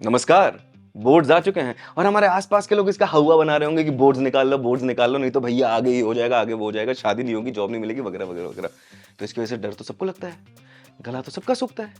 नमस्कार। बोर्ड्स आ चुके हैं और हमारे आसपास के लोग इसका हवा बना रहे होंगे कि बोर्ड्स निकाल लो नहीं तो भैया आगे ही हो जाएगा, आगे वो हो जाएगा, शादी नहीं होगी, जॉब नहीं मिलेगी, वगैरह वगैरह वगैरह। तो इसकी वजह से डर तो सबको लगता है, गला तो सबका सूखता है,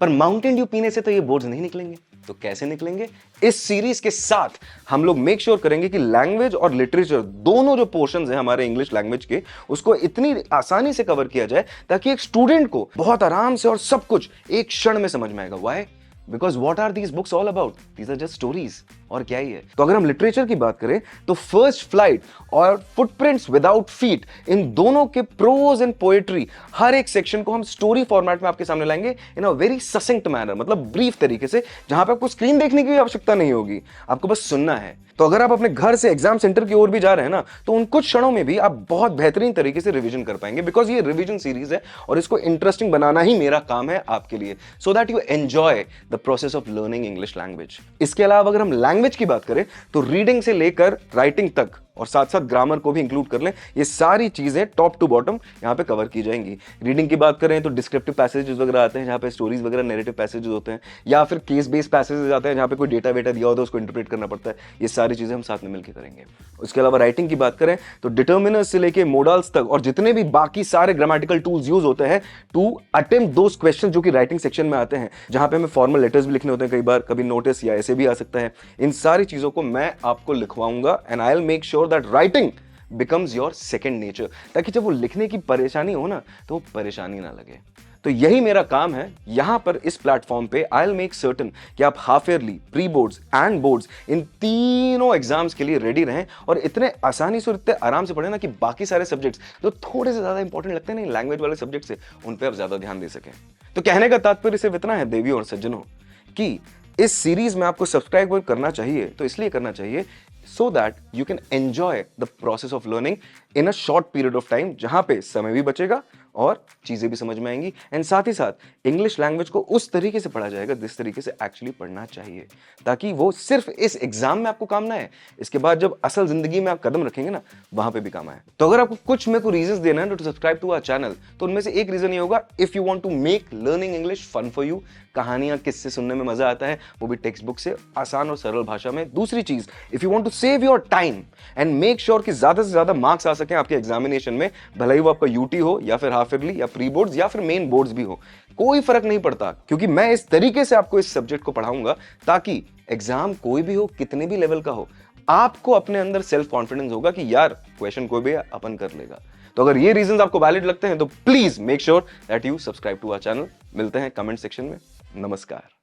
पर माउंटेन ड्यू पीने से तो ये बोर्ड्स नहीं निकलेंगे। तो कैसे निकलेंगे? इस सीरीज के साथ हम लोग मेक श्योर करेंगे कि लैंग्वेज और लिटरेचर दोनों जो पोर्शंस हैं हमारे इंग्लिश लैंग्वेज के, उसको इतनी आसानी से कवर किया जाए ताकि एक स्टूडेंट को बहुत आराम से और सब कुछ एक क्षण में समझ में आएगा। Why? Because what are these books all about? These are just stories. और क्या ही है? तो अगर हम लिटरेचर की बात करें तो फर्स्ट फ्लाइट और फुटप्रिंट्स विदाउट फीट, इन दोनों के प्रोज एंड पोएट्री, हर एक सेक्शन को हम स्टोरी फॉर्मेट में आपके सामने लाएंगे इन अ वेरी ससिंक्ट मैनर, मतलब ब्रीफ तरीके से, जहां पे आपको स्क्रीन देखने की भी आवश्यकता नहीं होगी, आपको बस सुनना है। तो अगर आप अपने घर से एग्जाम सेंटर की ओर भी जा रहे हैं ना, तो उन कुछ क्षणों में भी आप बहुत बेहतरीन तरीके से रिवीजन कर पाएंगे, बिकॉज ये रिवीजन सीरीज है और इसको इंटरेस्टिंग बनाना ही मेरा काम है आपके लिए, so that you enjoy the process of learning English language. इसके अलावा अगर हम लैंग्वेज की बात करें तो रीडिंग से लेकर राइटिंग तक और साथ साथ ग्रामर को भी इंक्लूड कर लें, ये सारी चीजें टॉप टू बॉटम यहां पे कवर की जाएंगी। रीडिंग की बात करें तो डिस्क्रिप्टिव पैसेजेस वगैरह आते हैं जहां पे स्टोरीज वगैरह, नैरेटिव पैसेजेस होते हैं, या फिर केस बेस्ड पैसेजेस आते हैं जहां पे कोई डेटा वेटा दिया होता है उसको इंटरप्रेट करना पड़ता है। ये सारी चीजें हम साथ में मिलकर करेंगे। उसके अलावा राइटिंग की बात करें तो डिटर्मिनर्स से लेके मोडल्स तक और जितने भी बाकी सारे ग्रामेटिकल टूल्स यूज होते हैं टू अटेम्प्ट दोस क्वेश्चन जो कि राइटिंग सेक्शन में आते हैं, जहां पे हमें फॉर्मल लेटर्स भी लिखने होते हैं, कई बार कभी नोटिस या ऐसे भी आ सकता है। इन सारी चीजों को मैं आपको लिखवाऊंगा and I will make sure that writing becomes your second nature, ताकि जब वो लिखने की परेशानी हो ना तो वो परेशानी ना लगे। तो यही मेरा काम है यहां पर इस प्लेटफॉर्म पे। आई विल मेक सर्टन कि आप half yearly, pre boards and boards, इन तीनों एग्जाम्स के लिए रेडी रहें और इतने आसानी से और इतने आराम से पढ़े ना कि बाकी सारे सब्जेक्ट्स जो थोड़े से ज्यादा इंपॉर्टेंट लगते हैं नहीं लैंग्वेज वाले सब्जेक्ट से, उन पे आप ज्यादा ध्यान दे सकें। तो कहने का तात्पर्य सिर्फ इतना है देवियों और सज्जनों कि इस सीरीज में आपको सब्सक्राइब करना चाहिए, तो इसलिए करना चाहिए so that you can enjoy the process of learning in a short period of time, जहां पे समय भी बचेगा और चीजें भी समझ में आएंगी, एंड साथ ही साथ इंग्लिश लैंग्वेज को उस तरीके से पढ़ा जाएगा जिस तरीके से एक्चुअली पढ़ना चाहिए, ताकि वो सिर्फ इस एग्जाम में आपको काम ना आए, इसके बाद जब असल जिंदगी में आप कदम रखेंगे ना वहां पे भी काम आए। तो अगर आपको कुछ मेरे को रीजंस देना है to subscribe to our channel, तो उनमें से एक रीजन ये होगा, if you want to make learning English fun for you, कहानियां किससे सुनने में मजा आता है, वो भी टेक्स्ट बुक से, आसान और सरल भाषा में। दूसरी चीज, if you want to save your time and make sure कि ज्यादा से ज्यादा मार्क्स आ सके आपके एग्जामिनेशन में, भले ही वो आपका यूटी हो या फिर हाफ ईयरली या प्री बोर्ड्स या फिर मेन बोर्ड्स भी हो, कोई फर्क नहीं पड़ता, क्योंकि मैं इस तरीके से आपको इस सब्जेक्ट को पढ़ाऊंगा ताकि एग्जाम कोई भी हो, कितने भी लेवल का हो, आपको अपने अंदर सेल्फ कॉन्फिडेंस होगा कि यार क्वेश्चन कोई भी अपन कर लेगा। तो अगर ये रीजंस आपको वैलिड लगते हैं तो please make sure that you subscribe to our channel. मिलते हैं कमेंट सेक्शन में। नमस्कार।